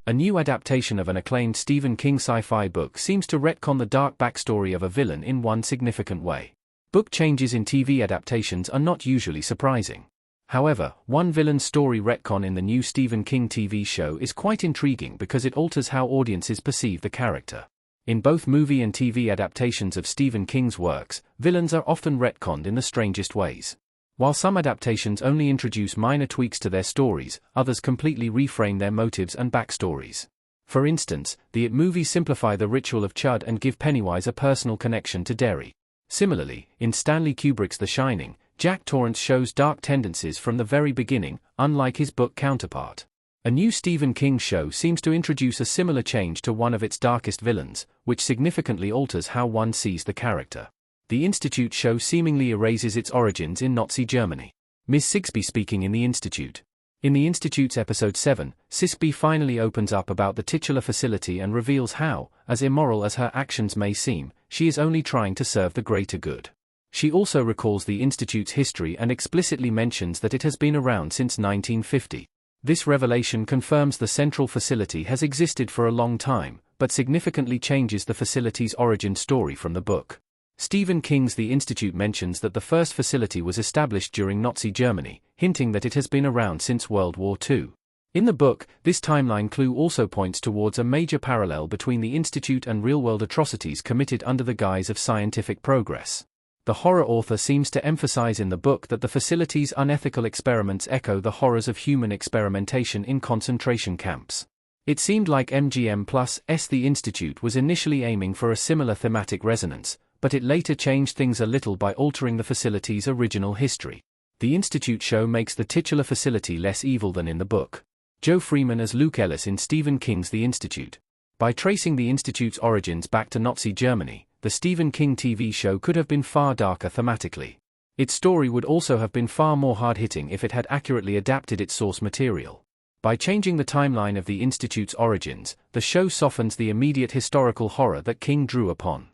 A new adaptation of an acclaimed Stephen King sci-fi book seems to retcon the dark backstory of a villain in one significant way. Book changes in TV adaptations are not usually surprising. However, one villain's story retcon in the new Stephen King TV show is quite intriguing because it alters how audiences perceive the character. In both movie and TV adaptations of Stephen King's works, villains are often retconned in the strangest ways. While some adaptations only introduce minor tweaks to their stories, others completely reframe their motives and backstories. For instance, the It movies simplify the ritual of Chud and give Pennywise a personal connection to Derry. Similarly, in Stanley Kubrick's The Shining, Jack Torrance shows dark tendencies from the very beginning, unlike his book counterpart. A new Stephen King show seems to introduce a similar change to one of its darkest villains, which significantly alters how one sees the character. The Institute show seemingly erases its origins in Nazi Germany. Miss Sigsbee speaking in The Institute. In The Institute's episode 7, Sigsbee finally opens up about the titular facility and reveals how, as immoral as her actions may seem, she is only trying to serve the greater good. She also recalls the Institute's history and explicitly mentions that it has been around since 1950. This revelation confirms the central facility has existed for a long time, but significantly changes the facility's origin story from the book. Stephen King's The Institute mentions that the first facility was established during Nazi Germany, hinting that it has been around since World War II. In the book, this timeline clue also points towards a major parallel between the Institute and real-world atrocities committed under the guise of scientific progress. The horror author seems to emphasize in the book that the facility's unethical experiments echo the horrors of human experimentation in concentration camps. It seemed like MGM+'s The Institute was initially aiming for a similar thematic resonance, but it later changed things a little by altering the facility's original history. The Institute show makes the titular facility less evil than in the book. Joe Freeman as Luke Ellis in Stephen King's The Institute. By tracing the Institute's origins back to Nazi Germany, the Stephen King TV show could have been far darker thematically. Its story would also have been far more hard-hitting if it had accurately adapted its source material. By changing the timeline of the Institute's origins, the show softens the immediate historical horror that King drew upon.